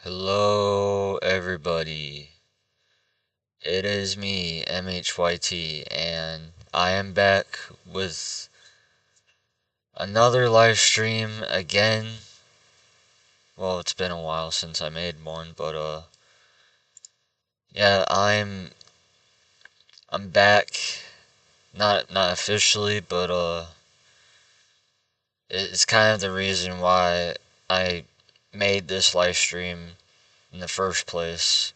Hello, everybody. It is me, MHYT, and I am back with another live stream again. Well, it's been a while since I made one, but yeah, I'm back. Not officially, but it's kind of the reason why I made this live stream in the first place.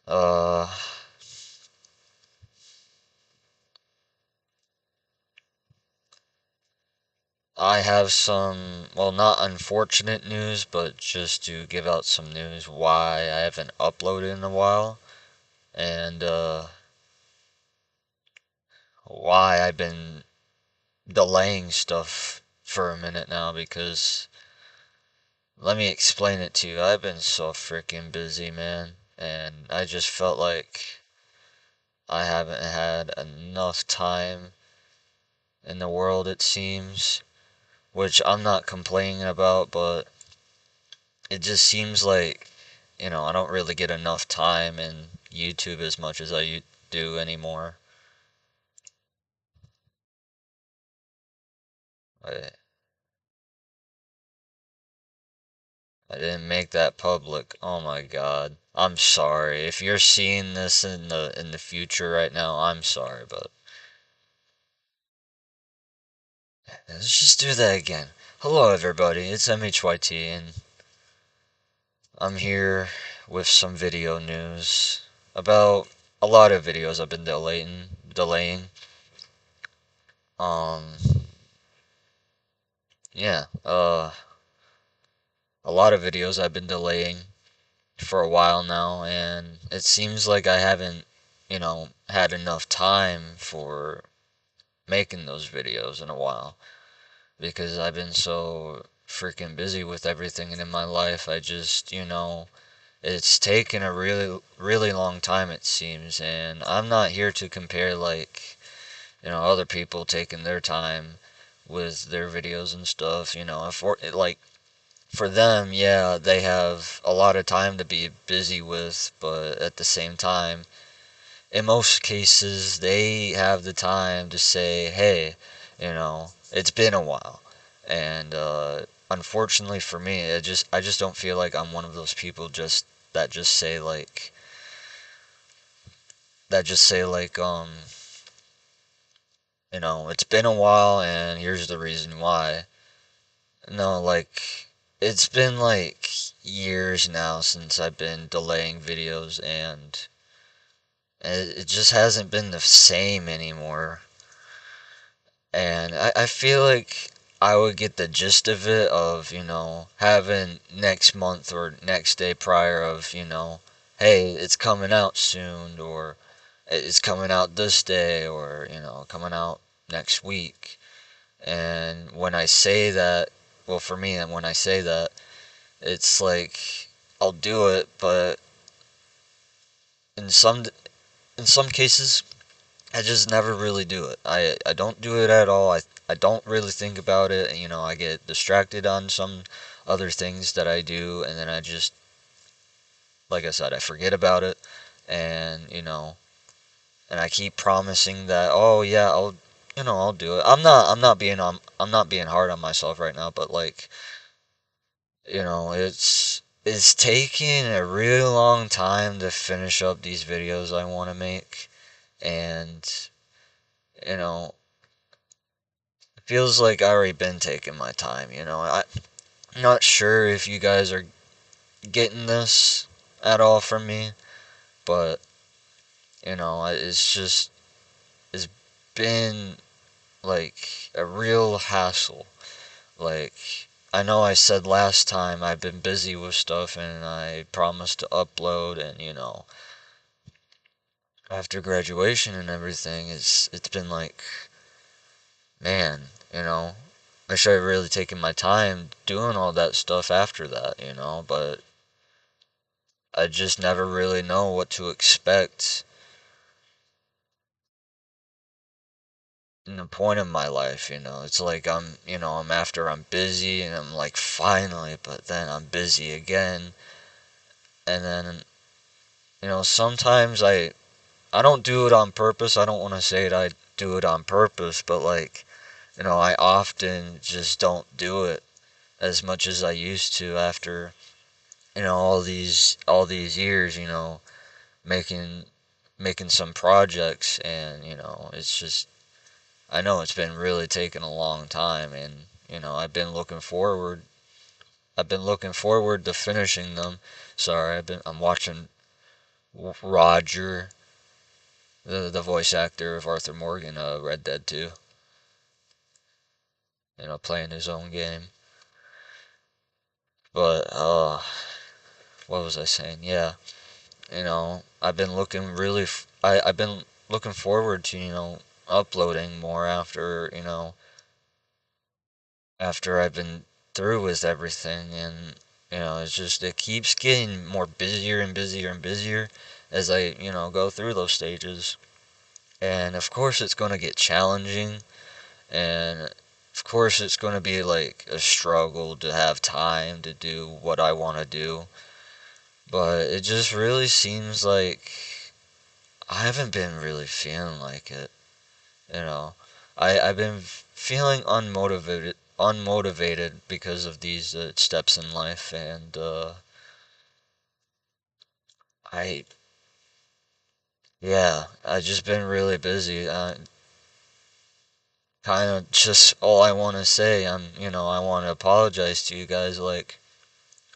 Uh, I have some, well, not unfortunate news, but just to give out some news why I haven't uploaded in a while, and why I've been delaying stuff for a minute now, because let me explain it to you. I've been so freaking busy, man, and I just felt like I haven't had enough time in the world, it seems, which I'm not complaining about, but it just seems like, I don't really get enough time in YouTube as much as I do anymore. I, I didn't make that public. Oh my god. I'm sorry. If you're seeing this in the future right now, I'm sorry, but let's just do that again. Hello everybody, it's MHYT and I'm here with some video news about a lot of videos I've been delaying. Um yeah, a lot of videos I've been delaying for a while now, and it seems like I haven't, had enough time for making those videos in a while because I've been so freaking busy with everything in my life. I just, it's taken a really, really long time, it seems, and I'm not here to compare, like, other people taking their time with their videos and stuff, like, for them, yeah, they have a lot of time to be busy with, but at the same time, in most cases, they have the time to say, hey, it's been a while. And unfortunately for me, I just don't feel like I'm one of those people that just say like it's been a while and here's the reason why. No, like, it's been like years now since I've been delaying videos, and it just hasn't been the same anymore. And I feel like I would get the gist of it of, having next month or next day prior of, hey, it's coming out soon, or it's coming out this day, or, coming out next week. And when I say that, well, for me, and when I say that, it's like I'll do it, but in some in some cases, I just never really do it. I don't do it at all. I don't really think about it. I get distracted on some other things that I do, and then I just, like I said, I forget about it, and and I keep promising that, oh yeah, I'll do it. I'm not being hard on myself right now, but like, it's taking a really long time to finish up these videos I want to make, and you know, it feels like I already been taking my time. I'm not sure if you guys are getting this at all from me, but it's been like a real hassle. Like, I know I said last time I've been busy with stuff and I promised to upload, and after graduation and everything, it's been like, man, I should have really taken my time doing all that stuff after that, but I just never really know what to expect, in the point of my life, you know. It's like I'm busy and I'm like finally, but then I'm busy again. And then, sometimes I don't do it on purpose. I don't want to say that I do it on purpose, but like, I often just don't do it as much as I used to after, all these years, making making some projects and, it's just I know it's been really taking a long time and, I've been looking forward to finishing them. Sorry, I'm watching Roger, the voice actor of Arthur Morgan, Red Dead 2, playing his own game. But what was I saying? Yeah, I've been looking forward to, uploading more after I've been through with everything, and it keeps getting more busier and busier and busier as I go through those stages. And of course it's going to get challenging, and of course it's going to be like a struggle to have time to do what I want to do, but it just really seems like I haven't been really feeling like it. You know, I've been feeling unmotivated because of these steps in life, and I yeah, I just been really busy. Kind of just all I want to say. I want to apologize to you guys. Like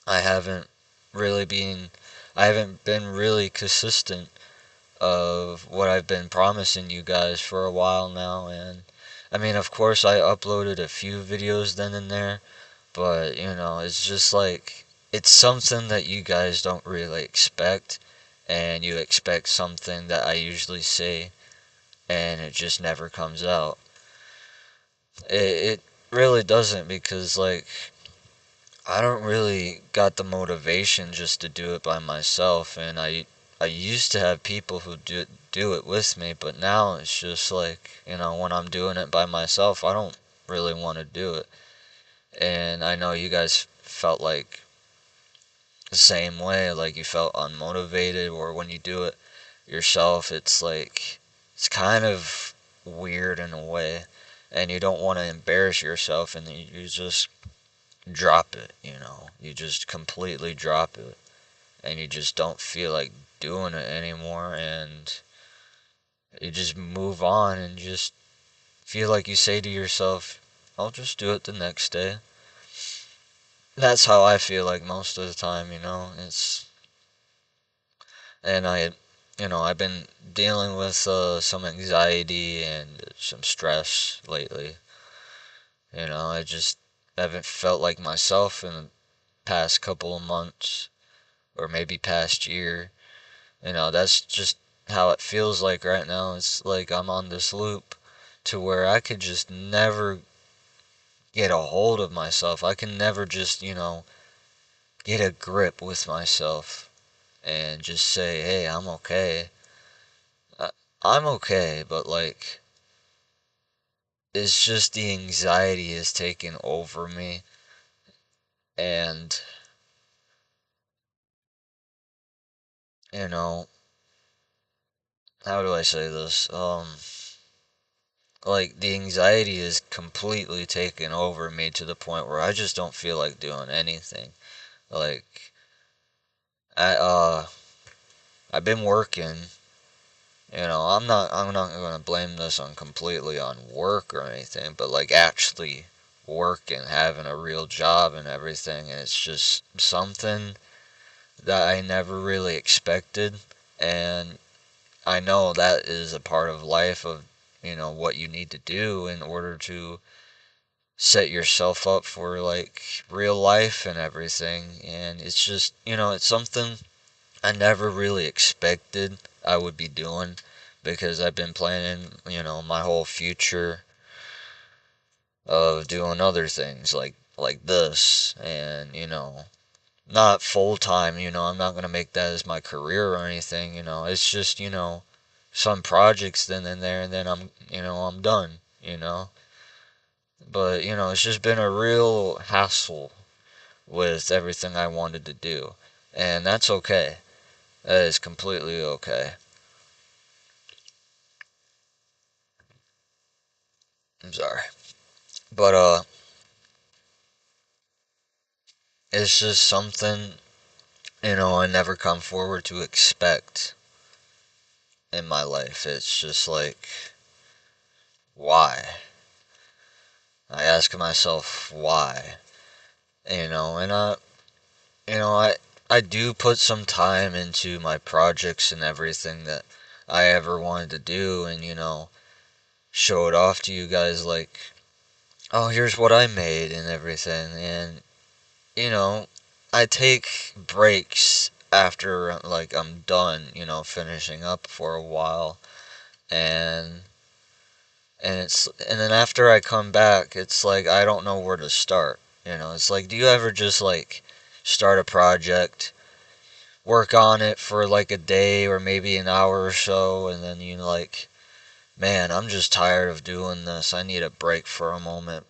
I haven't really been, I haven't been really consistent of what I've been promising you guys for a while now, and I mean, of course, I uploaded a few videos then and there, but it's just like it's something that you guys don't really expect, and you expect something that I usually say, and it just never comes out. It really doesn't, because like I don't really got the motivation just to do it by myself, and I used to have people who do it with me, but now it's just like, when I'm doing it by myself, I don't really want to do it. And I know you guys felt like the same way, like you felt unmotivated, or when you do it yourself, it's like it's kind of weird in a way, and you don't want to embarrass yourself, and you just drop it, you just completely drop it, and you just don't feel like doing it anymore, and you just move on and just feel like you say to yourself, I'll just do it the next day. That's how I feel like most of the time, and I've been dealing with some anxiety and some stress lately. I just haven't felt like myself in the past couple of months, or maybe past year. That's just how it feels like right now. It's like I'm on this loop to where I could just never get a hold of myself. I can never just, get a grip with myself and just say, hey, I'm okay. I, I'm okay, but like, it's just the anxiety is taking over me. And, you know, how do I say this? Like, the anxiety is completely taking over me to the point where I just don't feel like doing anything. Like, I, I've been working. I'm not gonna blame this on completely on work or anything, but like actually working, having a real job and everything, and it's just something that I never really expected, and I know that is a part of life of, what you need to do in order to set yourself up for like real life and everything, and it's just, it's something I never really expected I would be doing, because I've been planning, my whole future of doing other things like this, and not full time, I'm not going to make that as my career or anything, it's just, some projects then and there, and then I'm done, you know? But, it's just been a real hassle with everything I wanted to do. And that's okay. That is completely okay. I'm sorry. But, it's just something, I never come forward to expect in my life. It's just like, why? I ask myself why, and I do put some time into my projects and everything that I ever wanted to do, and show it off to you guys like, oh, here's what I made and everything, and you know, I take breaks after like I'm done, finishing up for a while, and and then after I come back, it's like I don't know where to start. It's like, do you ever just like start a project, work on it for like a day or maybe an hour or so, and then you like, man, I'm just tired of doing this. I need a break for a moment.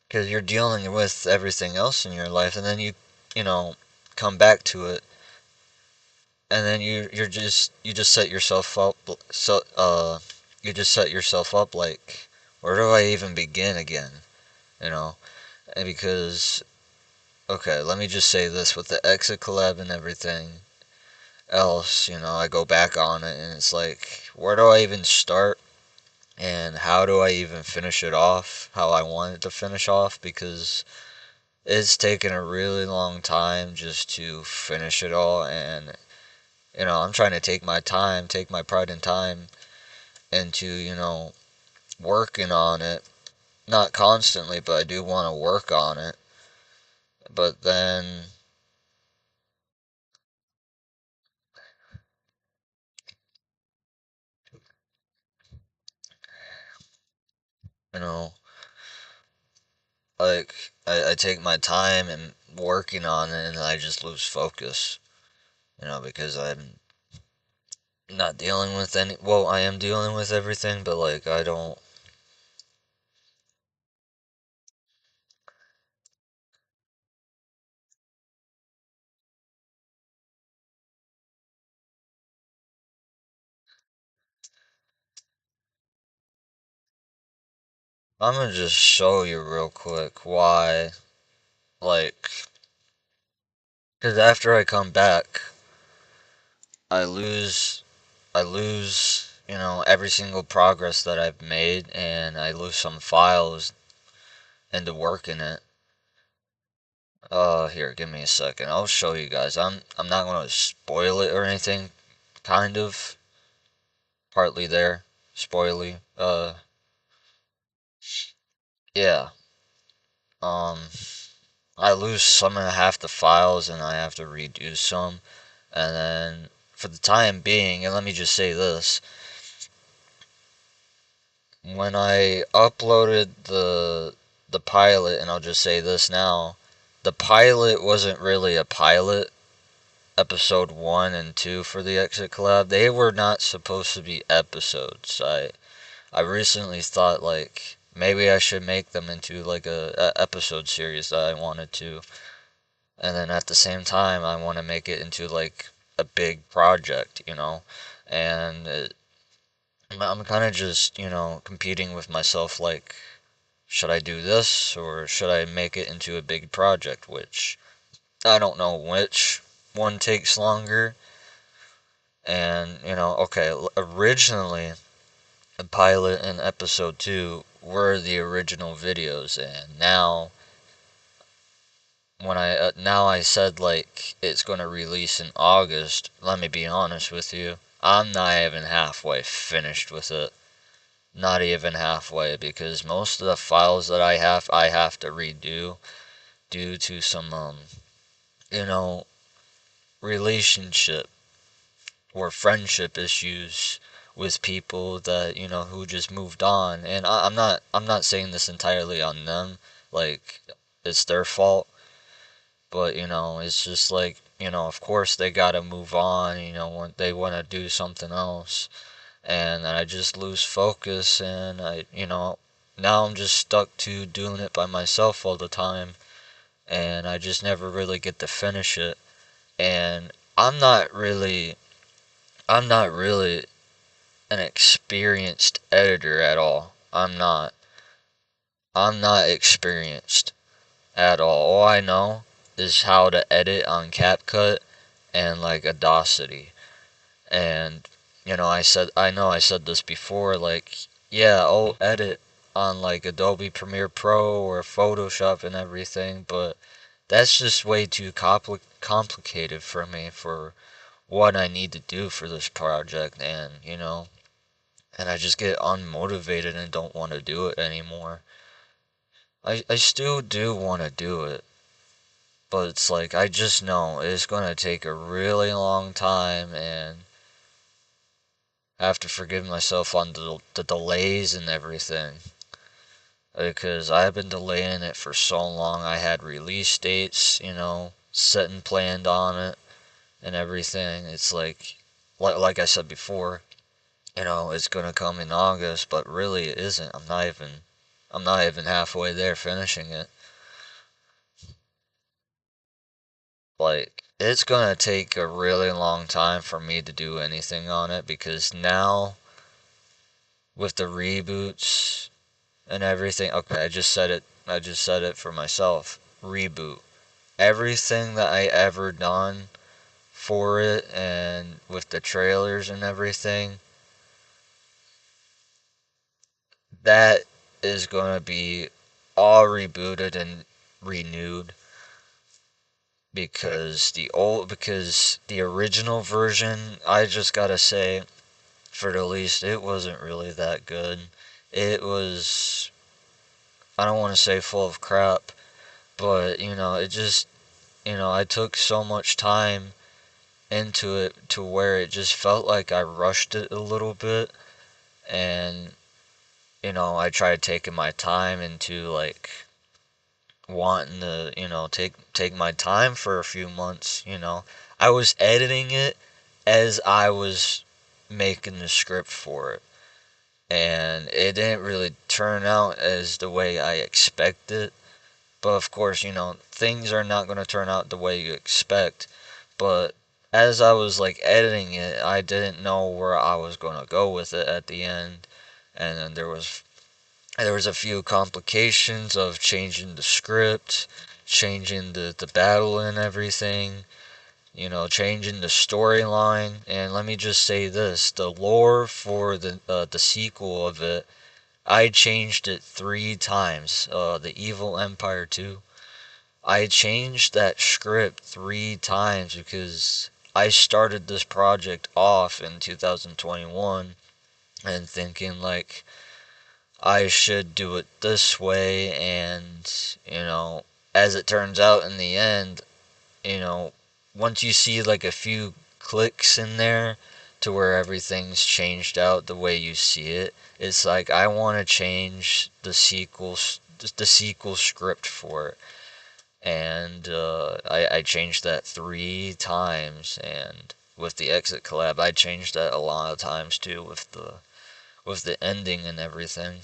Because you're dealing with everything else in your life, and then you know, come back to it, and then you just set yourself up, you just set yourself up like, where do I even begin again? You know, and because, okay, let me just say this, with the exit collab and everything else, I go back on it, and it's like, where do I even start? And how do I even finish it off how I want it to finish off? Because it's taken a really long time just to finish it all, and I'm trying to take my time, take my pride and time into, working on it. Not constantly, but I do want to work on it. But then, you know, like, I take my time and working on it, and I just lose focus, because I'm not dealing with well, I am dealing with everything, but like, I don't, I'm gonna just show you real quick why, like, because after I come back, I lose, every single progress that I've made, and I lose some files into working it. Here, give me a second. I'll show you guys. I'm not gonna spoil it or anything. Kind of, partly there, spoily. Yeah. Um, I lose some and half the files, and I have to redo some. And then, for the time being, and let me just say this, when I uploaded the pilot, and I'll just say this now, the pilot wasn't really a pilot. Episode 1 and 2 for the Exit Collab, they were not supposed to be episodes. I recently thought like maybe I should make them into like a episode series that I wanted to, and then at the same time I want to make it into like a big project, and I'm kind of just, competing with myself like, should I do this or should I make it into a big project, which I don't know which one takes longer. And, okay, originally, the pilot and episode 2 were the original videos, and now I said like it's going to release in August, let me be honest with you, I'm not even halfway finished with it. Not even halfway, because most of the files that I have to redo due to some you know relationship or friendship issues with people that who just moved on, and I'm not saying this entirely on them, like it's their fault, but it's just like, of course they gotta move on, when they want to do something else, and I just lose focus, and I now I'm just stuck to doing it by myself all the time, and I just never really get to finish it. And I'm not really an experienced editor at all. I'm not experienced at all. All I know is how to edit on CapCut and like Audacity. And I know I said this before, like, yeah, I'll edit on like Adobe Premiere Pro or Photoshop and everything, but that's just way too complicated for me for what I need to do for this project, and and I just get unmotivated and don't want to do it anymore. I still do want to do it, but it's like I just know it's gonna take a really long time, and I have to forgive myself on the delays and everything, because I've been delaying it for so long. I had release dates, set and planned on it and everything. It's like I said before, it's gonna come in August, but really it isn't. I'm not even halfway there finishing it. Like, it's gonna take a really long time for me to do anything on it, because now with the reboots and everything, okay, I just said it for myself. Reboot. Everything that I ever done for it, and with the trailers and everything, that is gonna be all rebooted and renewed, because the original version, I just gotta say, for the least, it wasn't really that good. It was, I don't want to say full of crap, but it just, I took so much time into it to where it just felt like I rushed it a little bit, and I tried taking my time into like wanting to, take my time for a few months. I was editing it as I was making the script for it, and it didn't really turn out as the way I expected. But of course, things are not going to turn out the way you expect. But as I was like editing it, I didn't know where I was going to go with it at the end. And then there was a few complications of changing the script, changing the battle and everything, changing the storyline. And let me just say this, the lore for the sequel of it, I changed it 3 times. The Evil Empire 2. I changed that script 3 times because I started this project off in 2021 and thinking like I should do it this way, and as it turns out in the end, you know, once you see like a few clicks in there to where everything's changed out the way you see it, it's like I want to change the sequel script for it, and I changed that 3 times, and with the Exit collab, I changed that a lot of times too with the ending and everything,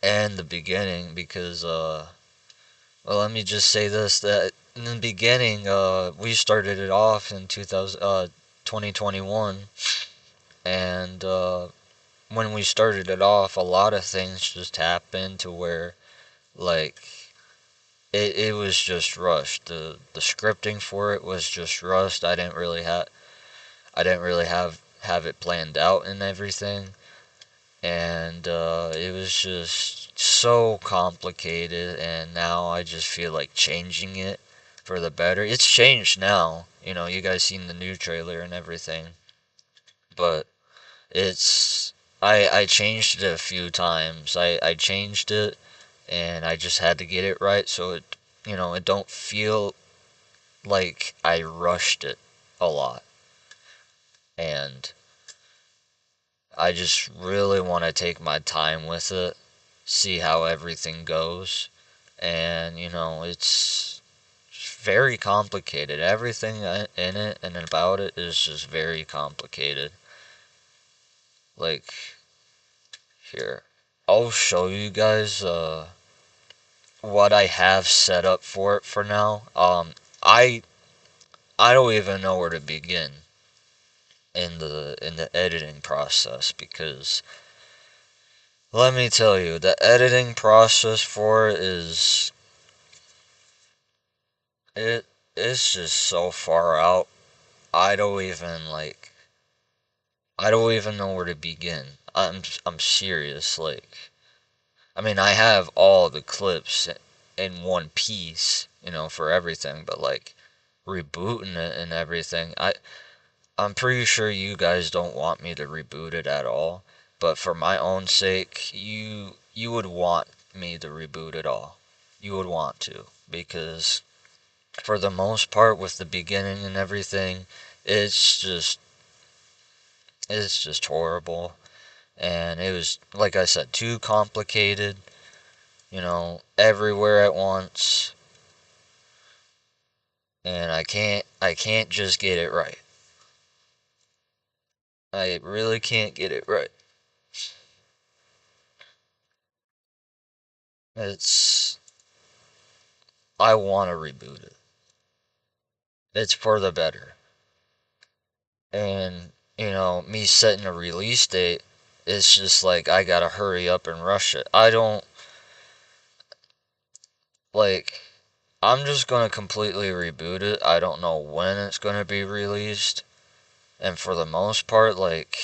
and the beginning, because well, let me just say this, that in the beginning, we started it off in 2021, and when we started it off, a lot of things just happened to where, like, it was just rushed. The scripting for it was just rushed. I didn't really have it planned out and everything, and it was just so complicated, and now I just feel like changing it for the better. It's changed now, you guys seen the new trailer and everything, but it's I changed it a few times. I changed it, and I just had to get it right, so it don't feel like I rushed it a lot, and I just really want to take my time with it, see how everything goes. And, it's very complicated. Everything in it and about it is just very complicated. Like, here. I'll show you guys what I have set up for it for now. I I don't even know where to begin in the editing process because let me tell you, the editing process for it is it it's just so far out. I don't even like I don't even know where to begin. I'm serious. Like, I mean, I have all the clips in one piece, for everything, but like rebooting it and everything, I'm pretty sure you guys don't want me to reboot it at all, but for my own sake, you would want me to reboot it all. You would want to because for the most part with the beginning and everything, it's just it's just horrible and it was like I said too complicated, everywhere at once and I can't just get it right. I really can't get it right. It's I want to reboot it. It's for the better. And, me setting a release date, it's just like I gotta hurry up and rush it. I don't, like, I'm just gonna completely reboot it. I don't know when it's gonna be released. And for the most part, like,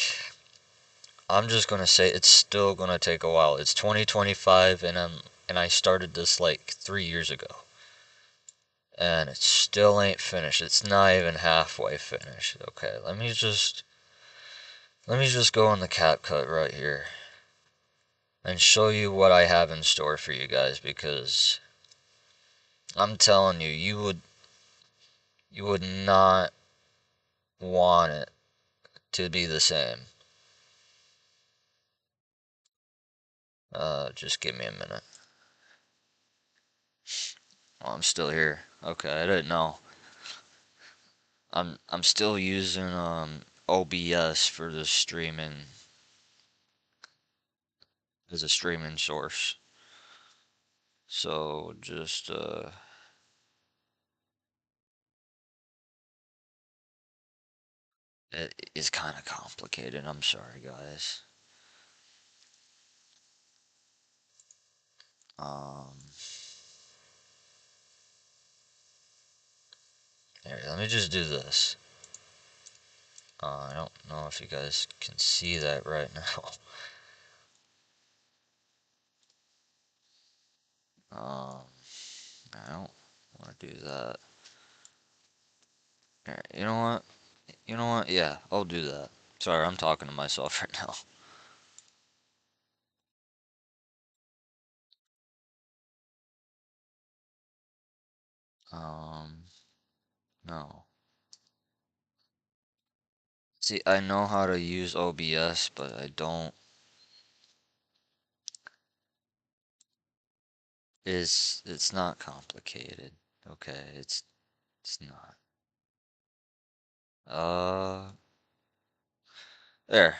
I'm just gonna say it's still gonna take a while. It's 2025 and I started this like 3 years ago. And it still ain't finished. It's not even halfway finished. Okay, let me just go on the CapCut right here and show you what I have in store for you guys because I'm telling you, you would not want it to be the same. Just give me a minute. Oh, I'm still here. Okay, I didn't know. I'm still using OBS for the streaming as a streaming source. So just it is kind of complicated. I'm sorry, guys. Um, Here, let me just do this. I don't know if you guys can see that right now. Um, I don't want to do that. Here, you know what? You know what? Yeah, I'll do that. Sorry, I'm talking to myself right now. Um, no. See, I know how to use OBS, but I don't. It's not complicated. Okay, it's not. Uh, there,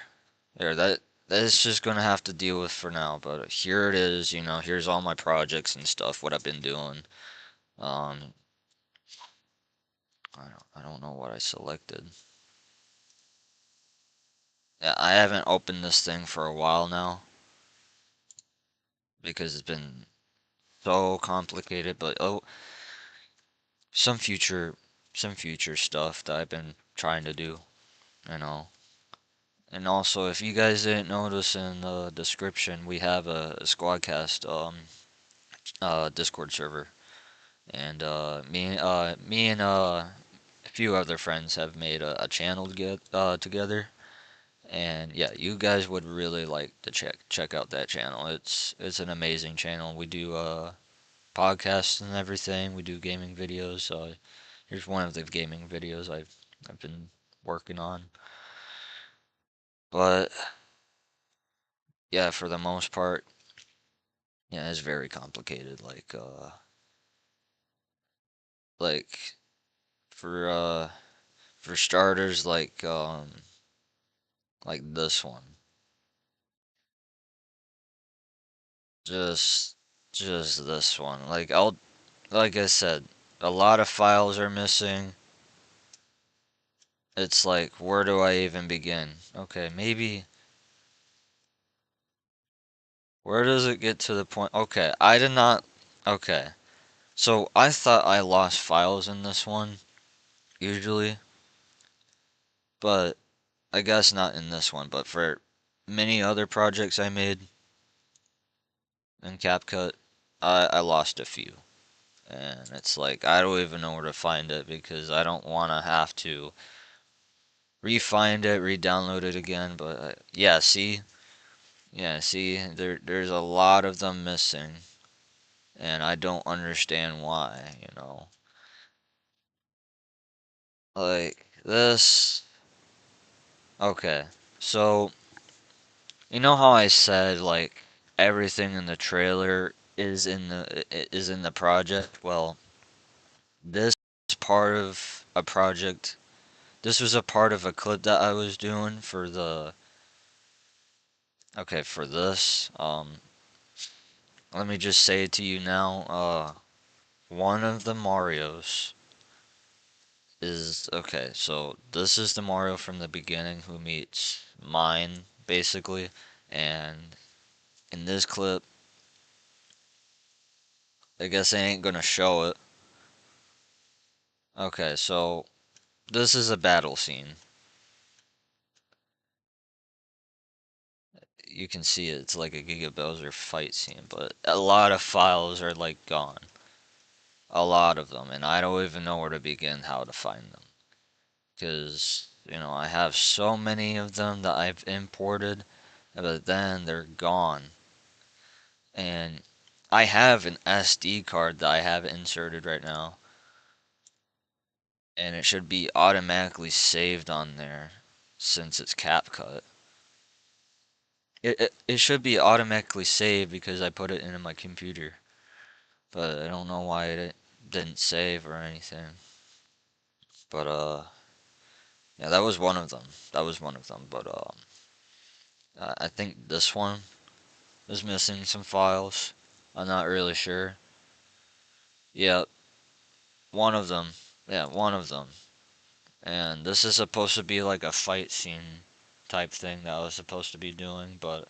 there. That's just gonna have to deal with for now. But here it is. Here's all my projects and stuff. What I've been doing. Um, I don't know what I selected. Yeah, I haven't opened this thing for a while now because it's been so complicated. But some future, some future stuff that I've been trying to do. You know. And also, if you guys didn't notice in the description, we have a Squadcast Discord server, and me and a few other friends have made a channel together. And yeah, you guys would really like to check out that channel. It's an amazing channel. We do podcasts and everything. We do gaming videos. Here's one of the gaming videos I've been working on. But yeah, for the most part, yeah, it's very complicated. Like for for starters, like this one. Just, just this one. Like I said, a lot of files are missing. It's like, where do I even begin? Okay, maybe, where does it get to the point? Okay, I did not, okay. So I thought I lost files in this one, usually, but I guess not in this one, but for many other projects I made in CapCut, I lost a few. And it's like, I don't even know where to find it because I don't want to have to re-find it, re-download it again. But yeah, see, there's a lot of them missing, and I don't understand why. Like this. Okay, so you know how I said like everything in the trailer is in the project? Well, this is part of a project. This was a part of a clip that I was doing for the okay, for this. Let me just say it to you now. One of the Marios is okay, so this is the Mario from the beginning who meets mine, basically, and in this clip, I guess I ain't gonna show it. Okay, so this is a battle scene. You can see it, it's like a Giga Bowser fight scene, but a lot of files are like gone. A lot of them, and I don't even know where to begin how to find them. Because, I have so many of them that I've imported, but then they're gone. And I have an SD card that I have inserted right now, and it should be automatically saved on there since it's CapCut. It should be automatically saved because I put it into my computer, but I don't know why it didn't save or anything. But yeah, that was one of them. That was one of them. But I think this one is missing some files. I'm not really sure. Yeah, one of them. Yeah, one of them. And this is supposed to be like a fight scene type thing that I was supposed to be doing, but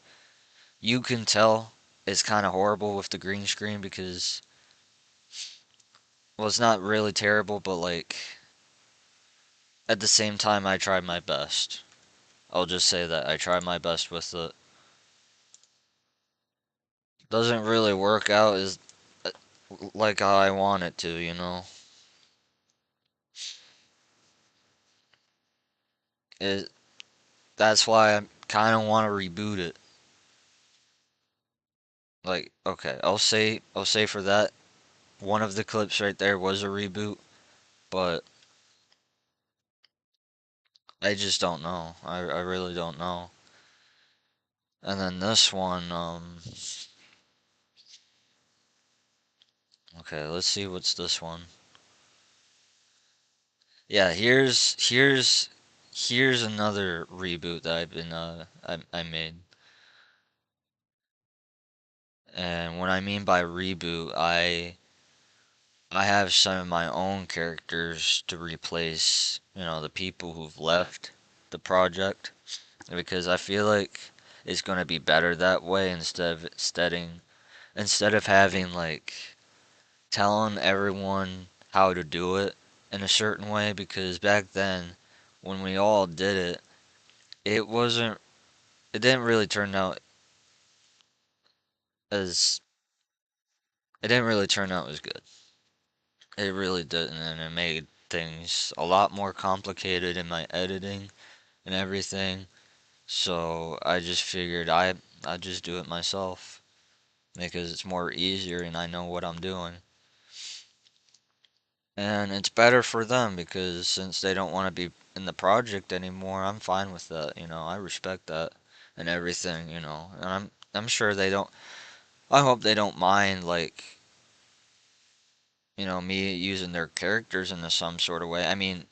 you can tell it's kind of horrible with the green screen because, well, it's not really terrible, but like at the same time, I tried my best. I'll just say that I tried my best with it. Doesn't really work out as like how I want it to. It That's why I kind of want to reboot it. Like, okay, I'll say for that one of the clips right there was a reboot, but I just don't know. I really don't know. And then this one, okay, let's see what's this one. Yeah, here's another reboot that I made. And what I mean by reboot, I have some of my own characters to replace, the people who've left the project because I feel like it's going to be better that way instead of having like telling everyone how to do it in a certain way because back then when we all did it, it wasn't it didn't really turn out as it didn't really turn out as good. It really didn't, and it made things a lot more complicated in my editing and everything. So I just figured I'd just do it myself because it's more easier and I know what I'm doing. And it's better for them because since they don't want to be in the project anymore, I'm fine with that. I respect that and everything. And I'm sure they don't. I hope they don't mind like me using their characters in some sort of way. I mean,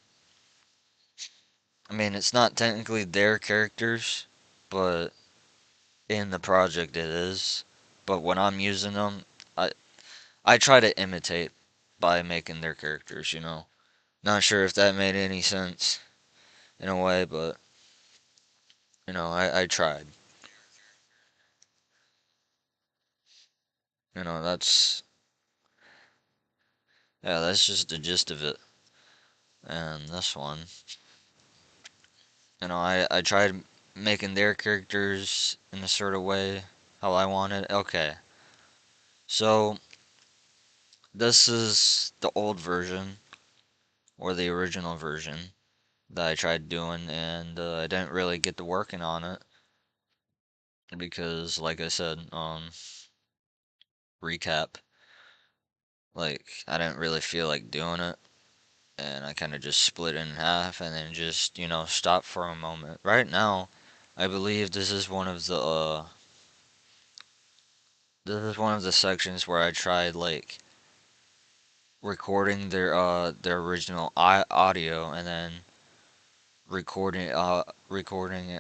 it's not technically their characters, but in the project it is. but when I'm using them, I I try to imitate by making their characters, you know. Not sure if that made any sense in a way, but you know, I tried. You know, that's just the gist of it. And this one, you know, I tried making their characters in a sort of way how I wanted. Okay, so this is the old version or the original version that I tried doing, and I didn't really get to working on it because, like I said, recap, like I didn't really feel like doing it, and I kind of just split it in half and then just stop for a moment. Right now, I believe this is one of the sections where I tried like recording their original audio and then recording it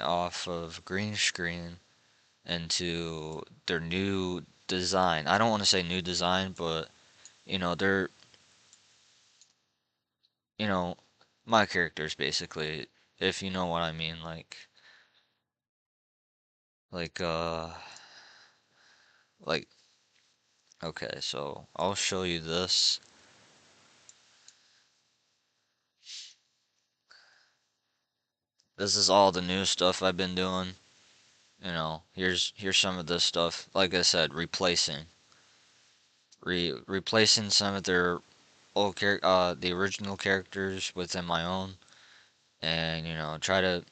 off of green screen into their new design. I don't want to say new design, but they're you know my characters basically, if you know what I mean, like like okay, so I'll show you this. This is all the new stuff I've been doing. Here's some of this stuff. Like I said, replacing some of their the original characters within my own, and try to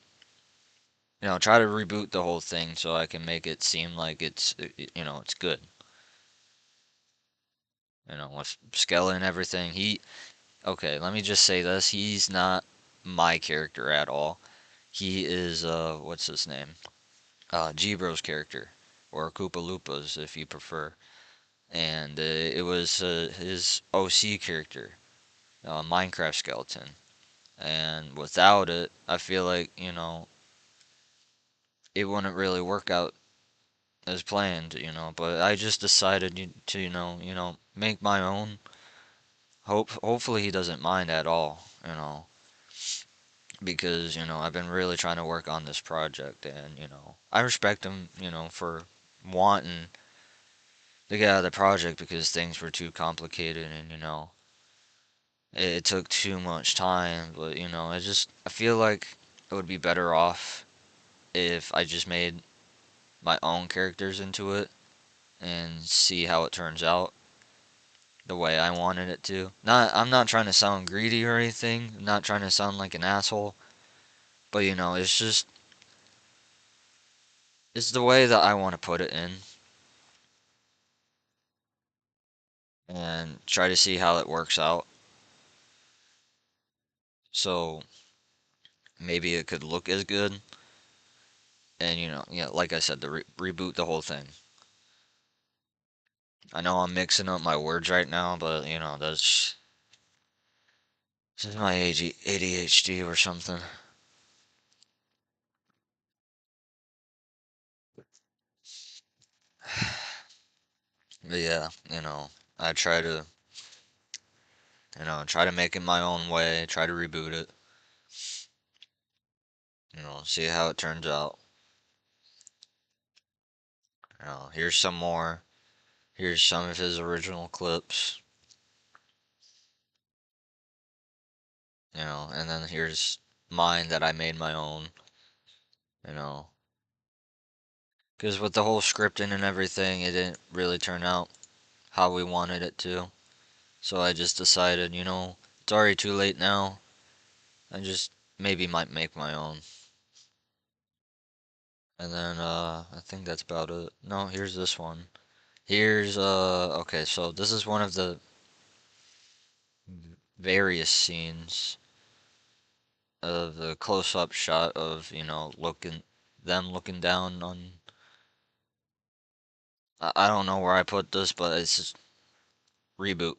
reboot the whole thing so I can make it seem like it's good. With Skella and everything. Okay, let me just say this. He's not my character at all. He is, what's his name? G-Bro's character, or Koopa Loopas if you prefer. And it was his OC character, Minecraft Skeleton. And without it, I feel like, it wouldn't really work out as planned, but I just decided to, make my own. Hopefully he doesn't mind at all, because, I've been really trying to work on this project and, I respect him, for wanting to get out of the project because things were too complicated and, it took too much time, but, I feel like it would be better off if I just made my own characters into it and see how it turns out the way I wanted it to. I'm not trying to sound greedy or anything. I'm not trying to sound like an asshole, but it's the way that I want to put it in and try to see how it works out. So maybe it could look as good, and yeah, like I said, to reboot the whole thing. I know I'm mixing up my words right now, but this is my ADHD or something. But yeah, I try to make it my own way, try to reboot it, see how it turns out. Here's some more. Here's some of his original clips, and then here's mine that I made my own, you know. Because with the whole scripting and everything, it didn't really turn out how we wanted it to. So I just decided, it's already too late now. I just maybe might make my own. And then I think that's about it. No, here's this one. Here's okay, so this is one of the various scenes of the close-up shot of, looking down on. I don't know where I put this, but it's just reboot.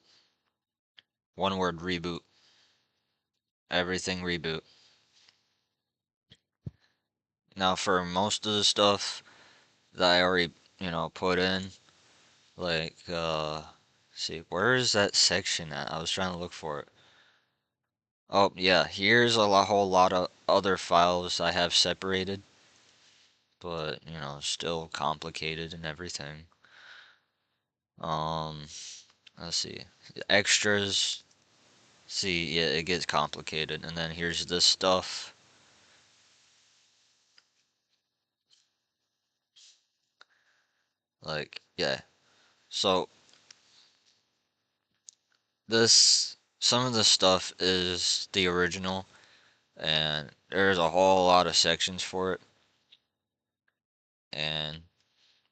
One word, reboot. Everything reboot. Now for most of the stuff that I already, put in, Like, see, where is that section at? I was trying to look for it. Oh, yeah, here's whole lot of other files I have separated, but, still complicated and everything. Um, let's see. Extras. See, yeah, it gets complicated. And then here's this stuff. Like, yeah. So, some of this stuff is the original, and there's a whole lot of sections for it. And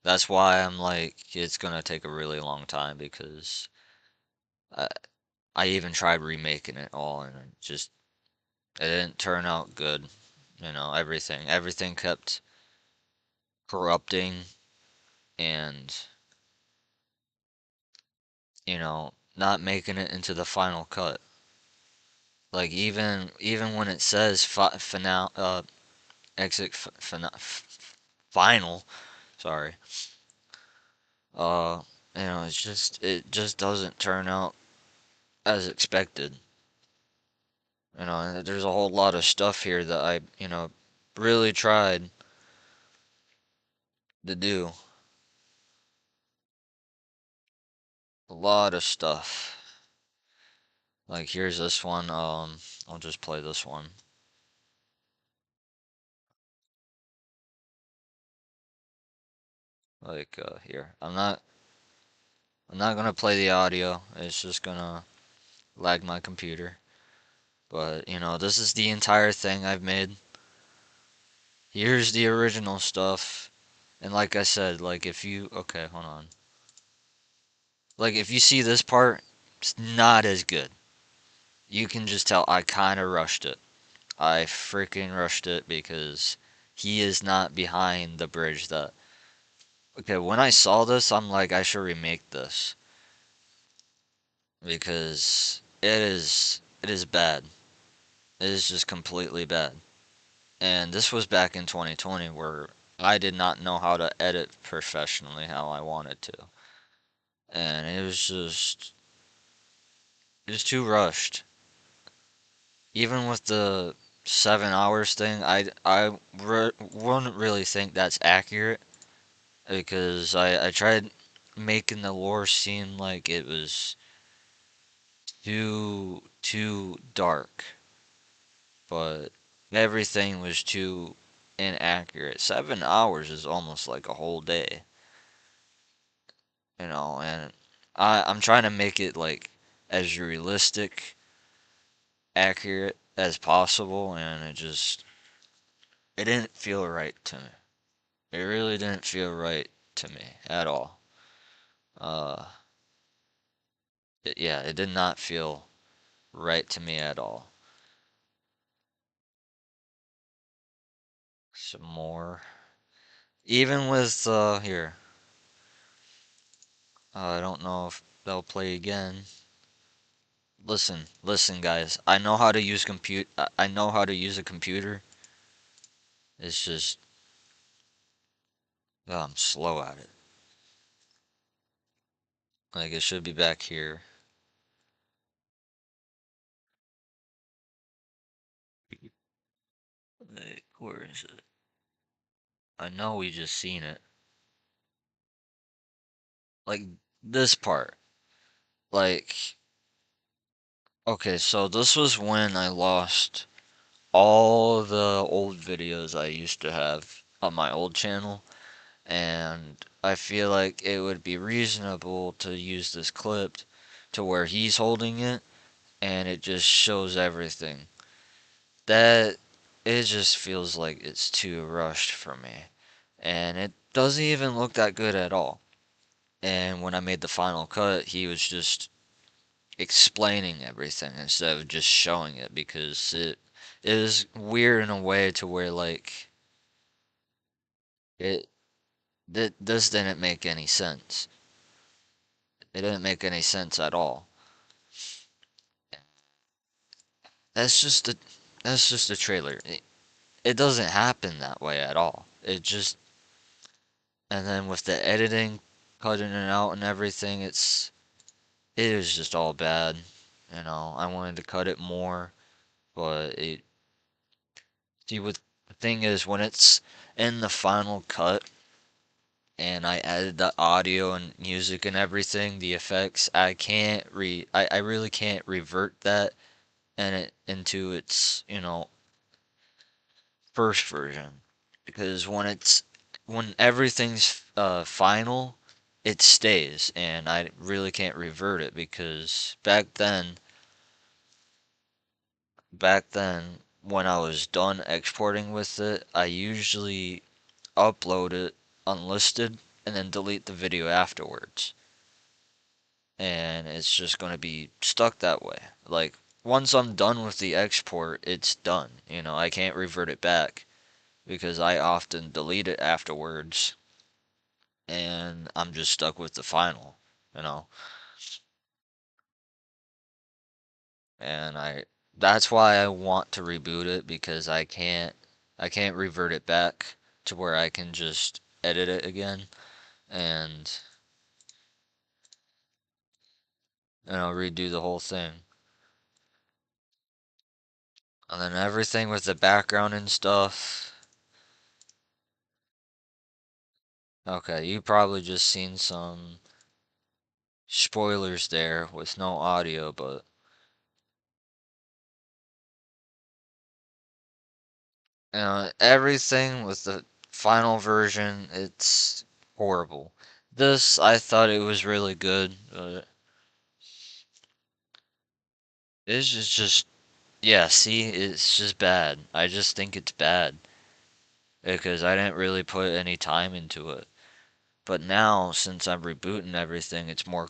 that's why I'm like, it's gonna take a really long time because I, I even tried remaking it all and it didn't turn out good. Everything kept corrupting and, not making it into the final cut. Like even when it says final exit final, sorry. Uh, it just doesn't turn out as expected. And there's a whole lot of stuff here that I really tried to do. A lot of stuff. Like here's this one. I'll just play this one. Like here. I'm not gonna play the audio. It's just gonna lag my computer. But this is the entire thing I've made. Here's the original stuff. And like I said, like if you okay, hold on. Like if you see this part, it's not as good. You can just tell I kind of rushed it. I freaking rushed it because he is not behind the bridge that. Okay, when I saw this, I'm like, I should remake this because it is bad. It is just completely bad. And this was back in 2020 where I did not know how to edit professionally how I wanted to. And it was too rushed. Even with the 7 hours thing, wouldn't really think that's accurate because I tried making the lore seem like it was too dark, but everything was too inaccurate. 7 hours is almost like a whole day, and I'm trying to make it like as realistic, accurate as possible, and it didn't feel right to me. It really didn't feel right to me at all. Uh, yeah, it did not feel right to me at all. Some more. Even with, here. I don't know if they'll play again. Listen, guys. I know how to use compute. I know how to use a computer. It's just, I'm slow at it. Like, it should be back here. Like, where is it? I know we just seen it. Like, this part. Like, okay, so this was when I lost all the old videos I used to have on my old channel, and I feel like it would be reasonable to use this clip to where he's holding it and it just shows everything. That it just feels like it's too rushed for me. And it doesn't even look that good at all. And when I made the final cut, he was just explaining everything instead of just showing it because it is weird in a way to where like it this didn't make any sense. It didn't make any sense at all. That's just a that's just a trailer. It doesn't happen that way at all. It just and then with the editing, cutting it out and everything, it is just all bad. I wanted to cut it more, but see, what the thing is, when it's in the final cut and I added the audio and music and everything, the effects, I really can't revert that and it into its, first version. Because when everything's final, it stays and I really can't revert it because back then when I was done exporting with it, I usually upload it unlisted and then delete the video afterwards. And it's just going to be stuck that way. Like, once I'm done with the export, it's done. I can't revert it back because I often delete it afterwards and I'm just stuck with the final, you know. And that's why I want to reboot it because I can't revert it back to where I can just edit it again and redo the whole thing. And then everything with the background and stuff. Okay, you probably just seen some spoilers there with no audio, but everything with the final version, it's horrible. This, I thought it was really good, but it's just, yeah, see, it's just bad. I just think it's bad because I didn't really put any time into it. But now, since I'm rebooting everything, it's more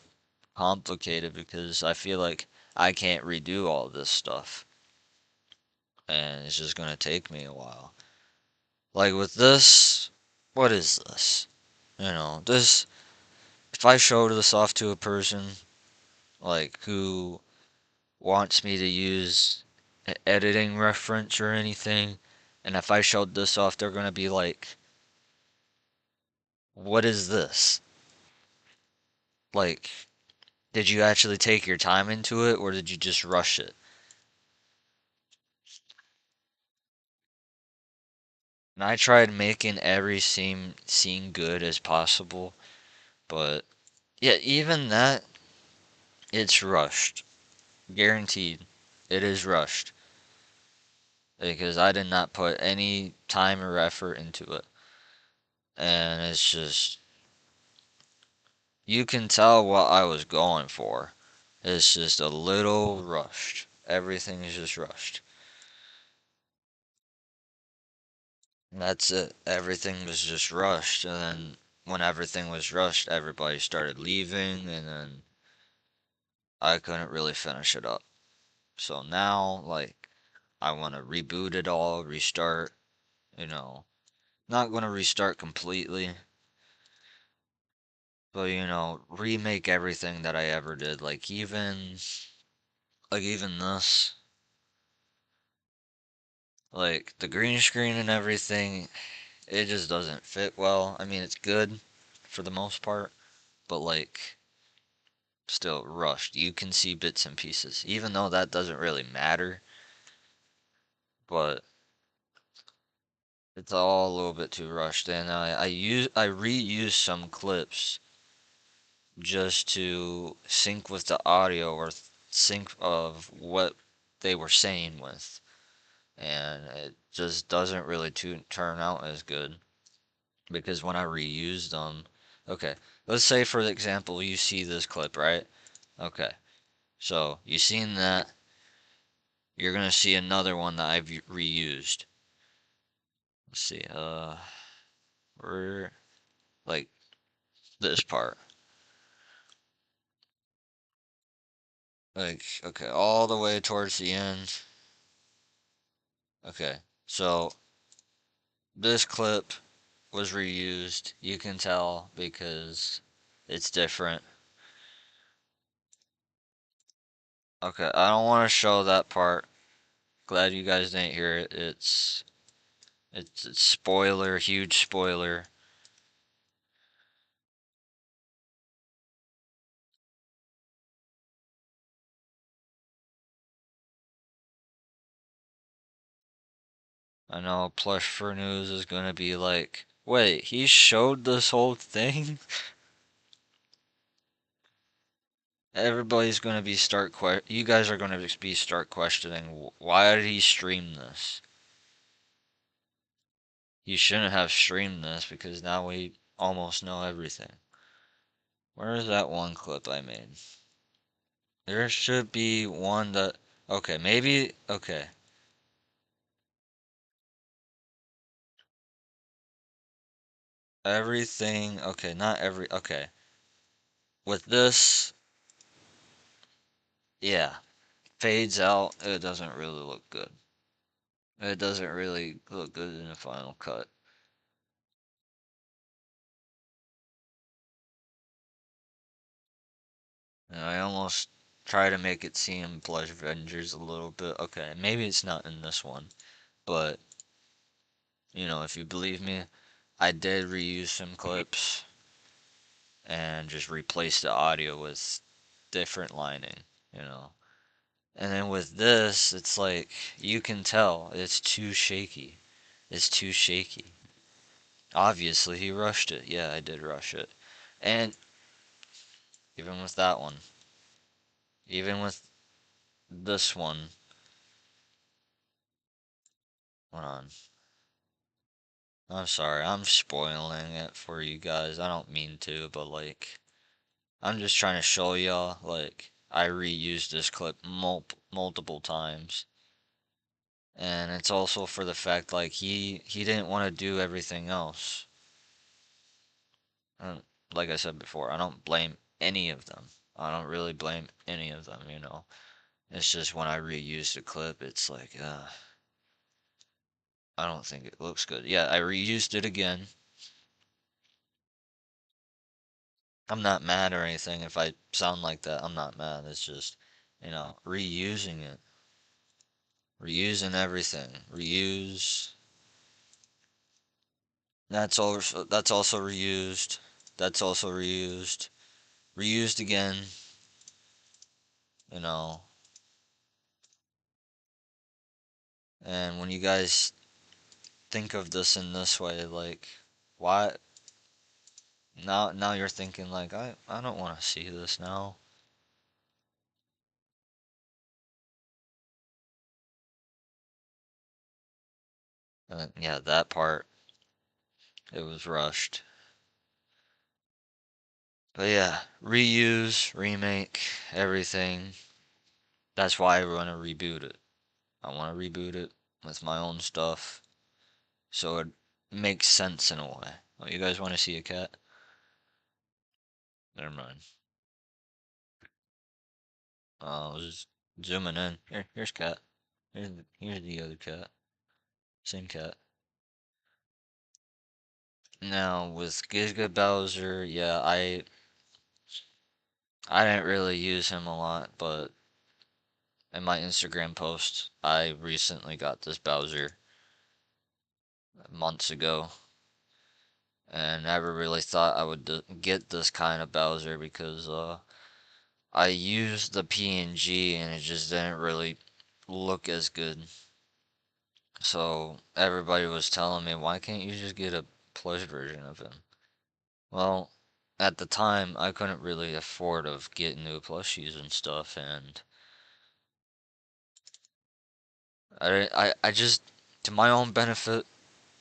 complicated because I feel like I can't redo all this stuff. And it's just gonna take me a while. Like with this, what is this? This, if I show this off to a person, like, who wants me to use an editing reference or anything, and if I showed this off, they're gonna be like, what is this? Like, did you actually take your time into it, or did you just rush it? And I tried making every scene good as possible, but yeah, even that, it's rushed. Guaranteed. It is rushed. Because I did not put any time or effort into it. And it's just, you can tell what I was going for. It's just a little rushed. Everything is just rushed. And that's it. Everything was just rushed. And then when everything was rushed, everybody started leaving. And then I couldn't really finish it up. So now, like, I want to reboot it all, restart, you know. Not going to restart completely, but remake everything that I ever did. Like even this, like the green screen and everything, it just doesn't fit well. I mean, it's good for the most part, but like still rushed. You can see bits and pieces, even though that doesn't really matter, but it's all a little bit too rushed. And I reused some clips just to sync with the audio or sync of what they were saying with, and it just doesn't really turn out as good because when I reuse them, okay, let's say for example you see this clip, right? Okay, so you seen that, you're gonna see another one that I've reused. Let's see, we're like this part, like, okay, all the way towards the end. Okay, so this clip was reused. You can tell because it's different. Okay, I don't want to show that part. Glad you guys didn't hear it. It's spoiler, huge spoiler. I know Plush for News is gonna be like, wait, he showed this whole thing? Everybody's gonna be you guys are gonna be start questioning, why did he stream this? He shouldn't have streamed this because now we almost know everything. Where is that one clip I made? There should be one that, okay, maybe, okay. Everything, okay, not every, okay. With this, yeah, fades out, it doesn't really look good. It doesn't really look good in the final cut. And I almost try to make it seem Blush Avengers a little bit. Okay, maybe it's not in this one, but, if you believe me, I did reuse some clips and just replace the audio with different lining, you know. And then with this, it's like you can tell it's too shaky. It's too shaky. Obviously, he rushed it. Yeah, I did rush it. And even with that one, even with this one, hold on. I'm sorry, I'm spoiling it for you guys. I don't mean to, but like, I'm just trying to show y'all, like, I reused this clip multiple times. And it's also for the fact, like, he didn't want to do everything else. And like I said before, I don't blame any of them. I don't really blame any of them. It's just when I reuse the clip, it's like, I don't think it looks good. Yeah, I reused it again. I'm not mad or anything. If I sound like that, I'm not mad. It's just, reusing it. Reusing everything. Reuse. That's also reused. That's also reused. Reused again. You know. And when you guys think of this in this way, like, why now you're thinking like I don't want to see this now. Yeah, that part, it was rushed. But yeah, reuse, remake, everything. That's why I want to reboot it. I want to reboot it with my own stuff so it makes sense in a way. Oh, you guys want to see a cat? Never mind. I was just zooming in. Here's cat. Here's the other cat. Same cat. Now with Giga Bowser, yeah, I didn't really use him a lot, but in my Instagram post, I recently got this Bowser months ago, and never really thought I would get this kind of Bowser because I used the PNG and it just didn't really look as good. So everybody was telling me, why can't you just get a plush version of him? Well, at the time, I couldn't really afford of getting new plushies and stuff, and I just, to my own benefit,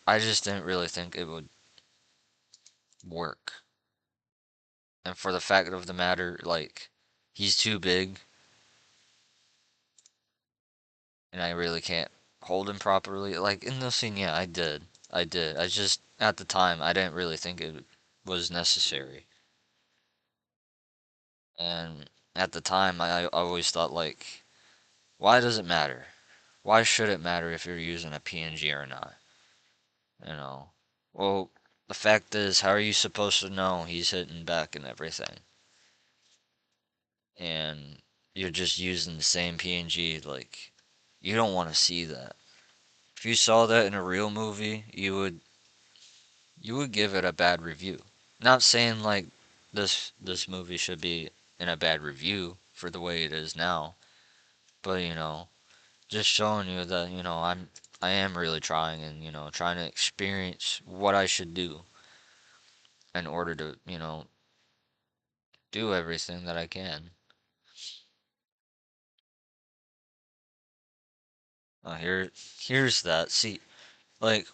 I just didn't really think it would work. And for the fact of the matter, like, he's too big, and I really can't hold him properly. Like, in the scene, yeah, I did. I did. I just, at the time, I didn't really think it was necessary. And at the time, I always thought, like, why does it matter? Why should it matter if you're using a PNG or not? You know? Well, the fact is, how are you supposed to know he's hitting back and everything? And you're just using the same PNG, like, you don't want to see that. If you saw that in a real movie, you would give it a bad review. Not saying like this movie should be in a bad review for the way it is now, but just showing you that, I am really trying and, trying to experience what I should do in order to, do everything that I can. Here's that. See, like,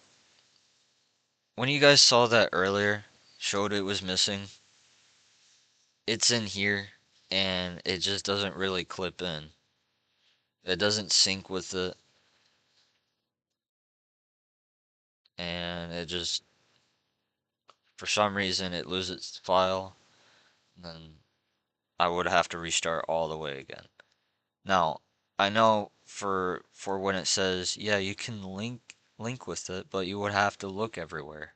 when you guys saw that earlier, showed it was missing, it's in here, and it just doesn't really clip in. It doesn't sync with it, and it just, for some reason, it loses its file, and then I would have to restart all the way again. Now, I know for when it says, yeah, you can link with it, but you would have to look everywhere.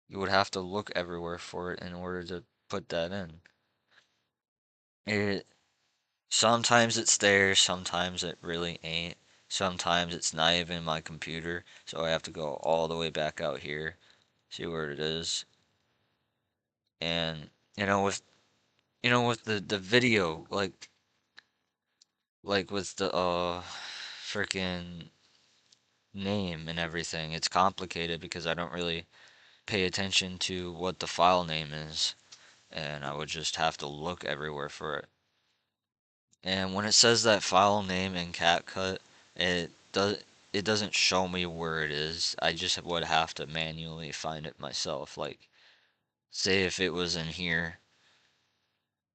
You would have to look everywhere for it in order to put that in. It Sometimes it's there, sometimes it really ain't. Sometimes it's not even my computer, so I have to go all the way back out here, see where it is. And with with the video, like with the freaking name and everything, it's complicated because I don't really pay attention to what the file name is, and I would just have to look everywhere for it. And when it says that file name in CapCut, it doesn't show me where it is. I just would have to manually find it myself. Like, say if it was in here,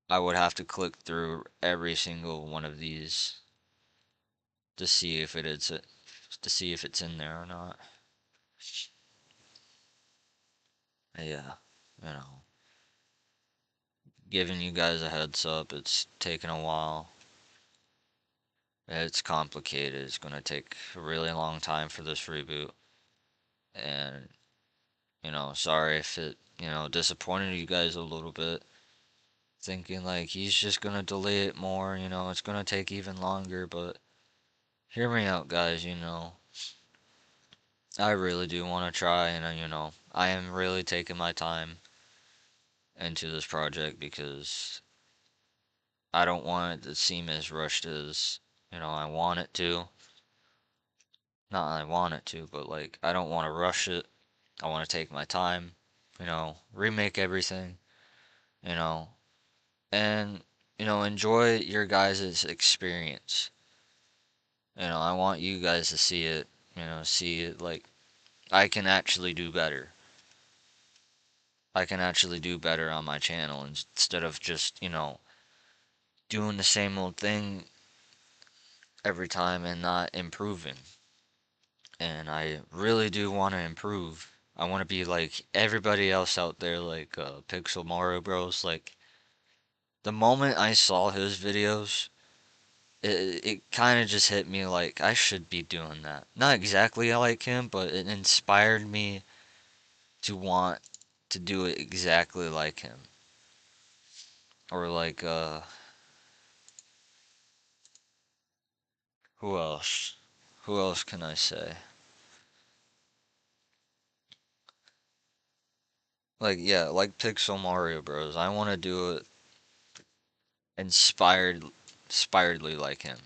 I would have to click through every single one of these to see if it's in there or not. Yeah, you know, giving you guys a heads up, it's taken a while. It's complicated. It's gonna take a really long time for this reboot. And, sorry if it, disappointed you guys a little bit. Thinking like he's just gonna delay it more, it's gonna take even longer, but hear me out, guys, I really do want to try, and, I am really taking my time into this project because I don't want it to seem as rushed as, I want it to. Not I want it to, but like, I don't want to rush it. I want to take my time, remake everything, you know, and, enjoy your guys' experience. I want you guys to see it like I can actually do better. I can actually do better on my channel instead of just, doing the same old thing every time and not improving. And I really do want to improve. I want to be like everybody else out there, like Pixel Mario Bros. Like, the moment I saw his videos, it kind of just hit me like I should be doing that. Not exactly like him, but it inspired me to want to do it exactly like him. Or like who else? Who else can I say? Like, yeah, like Pixel Mario Bros. I want to do it inspiredly like him.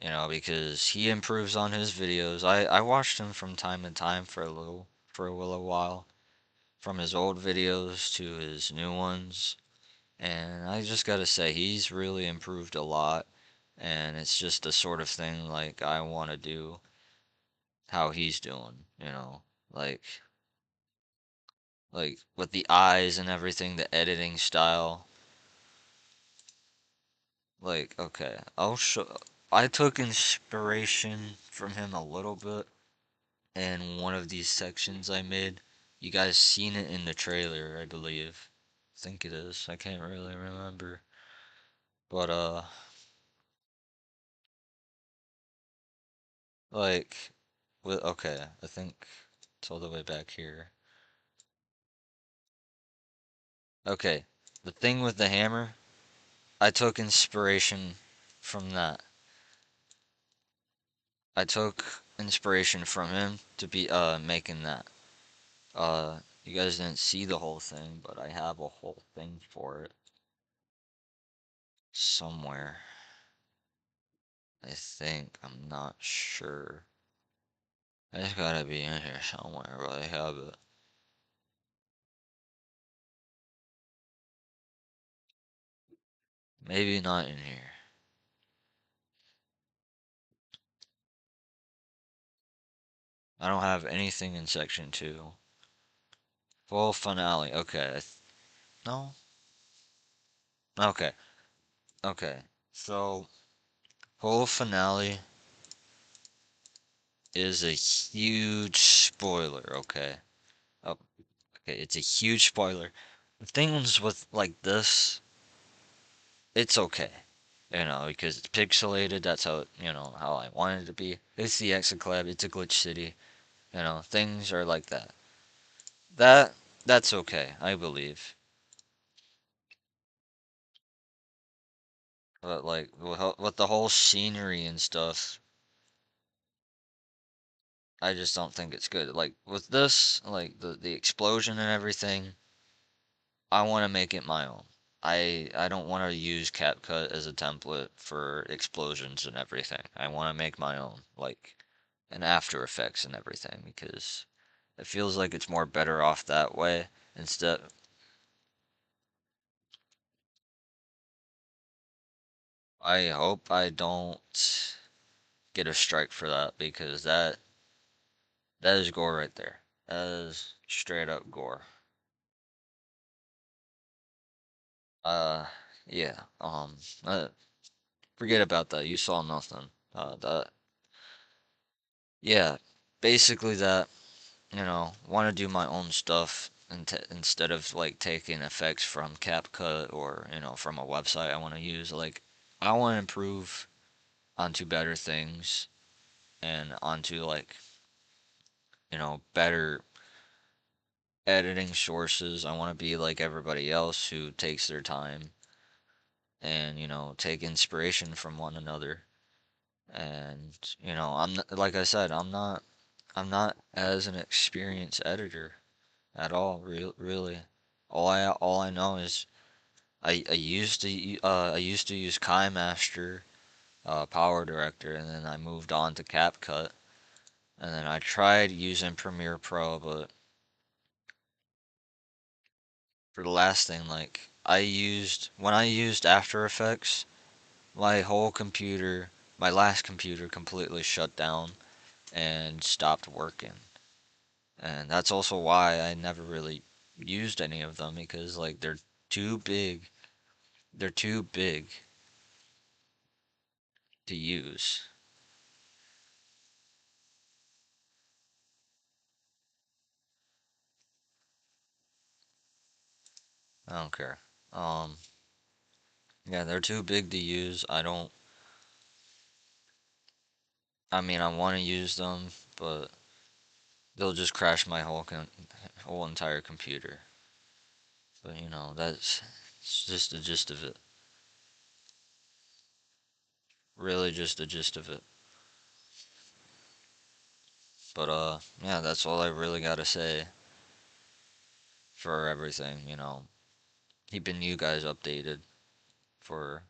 Because he improves on his videos. I watched him from time to time for a little while, from his old videos to his new ones, and I just gotta say he's really improved a lot, and it's just the sort of thing like I want to do how he's doing, like with the eyes and everything, the editing style. Like, okay, I'll show. I took inspiration from him a little bit in one of these sections I made. You guys seen it in the trailer, I believe. I think it is. I can't really remember. But like okay, I think it's all the way back here. Okay. The thing with the hammer, I took inspiration from that. I took inspiration from him to be making that. You guys didn't see the whole thing, but I have a whole thing for it somewhere. think. I'm not sure. It's gotta be in here somewhere, but I have it. Maybe not in here. I don't have anything in section 2. Full finale. Okay. No? Okay. Okay. So, full finale is a huge spoiler, okay? Oh, okay, it's a huge spoiler. Things with like this, it's okay. Because it's pixelated, that's how how I want it to be. It's the Exoclad, it's a glitch city, things are like that. That that's okay, I believe. But like with the whole scenery and stuff, I just don't think it's good. Like with this, like the explosion and everything, I want to make it my own. I don't want to use CapCut as a template for explosions and everything. I want to make my own, like, and After Effects and everything, because it feels like it's more better off that way instead. I hope I don't get a strike for that because that is gore right there. That is straight up gore. Uh, yeah. Forget about that. You saw nothing. That yeah, basically that. Want to do my own stuff instead of like taking effects from CapCut or from a website I want to use. Like I want to improve onto better things and onto like better editing sources. I want to be like everybody else who takes their time and take inspiration from one another. And like I said, I'm not as an experienced editor at all. Really, all I know is I used to use KiMaster, Power Director, and then I moved on to CapCut, and then I tried using Premiere Pro, but for the last thing, like when I used After Effects, my whole computer, my last computer, completely shut down and stopped working, and that's also why I never really used any of them because like too big. They're too big to use. I don't care. Um, yeah, they're too big to use. I mean, I want to use them, but they'll just crash my whole entire computer. But that's it's just the gist of it. Really, just the gist of it. But yeah, that's all I really gotta say for everything. Keeping you guys updated for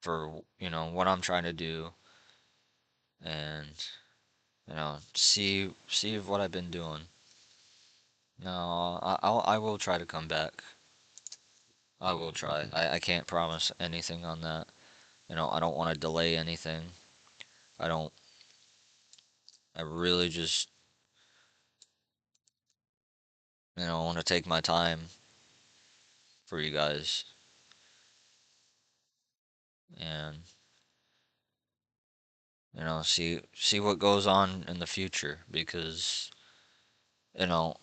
what I'm trying to do and see what I've been doing. No, I will try to come back. I will try. I can't promise anything on that. I don't want to delay anything. I don't. I really just want to take my time for you guys and see what goes on in the future because you know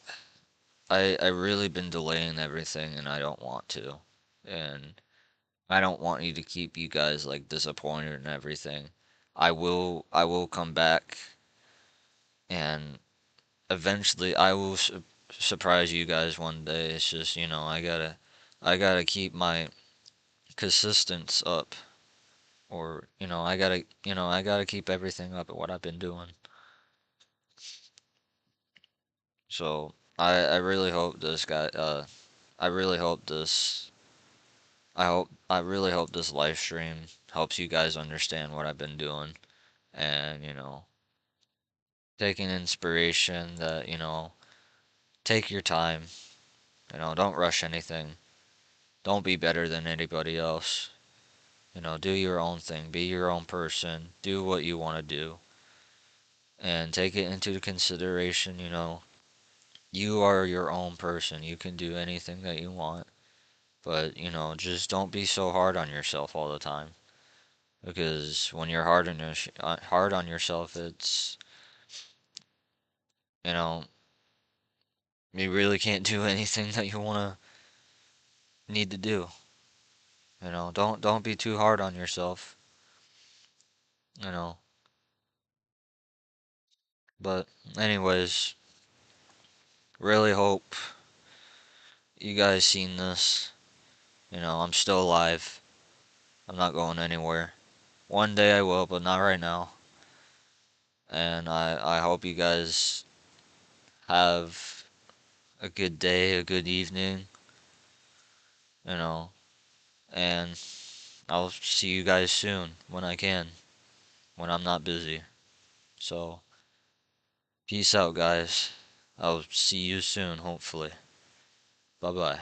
I really been delaying everything and I don't want to, and I don't want you to keep you guys like disappointed and everything. I will come back and eventually I will surprise you guys one day. It's just, I gotta keep my consistence up, or I gotta keep everything up at what I've been doing. So I really hope this guy. I really hope this. I really hope this live stream helps you guys understand what I've been doing and, taking inspiration that, take your time, don't rush anything. Don't be better than anybody else. Do your own thing, be your own person, do what you want to do, and take it into consideration, you are your own person. You can do anything that you want, but, just don't be so hard on yourself all the time. Because when you're hard on yourself, it's, you know, you really can't do anything that you need to do. Don't be too hard on yourself, you know. But anyways, really hope you guys seen this. I'm still alive. I'm not going anywhere. One day I will, but not right now. And I hope you guys have a good day, a good evening, you know, and I'll see you guys soon when I can, when I'm not busy. So, peace out, guys. I'll see you soon, hopefully. Bye bye.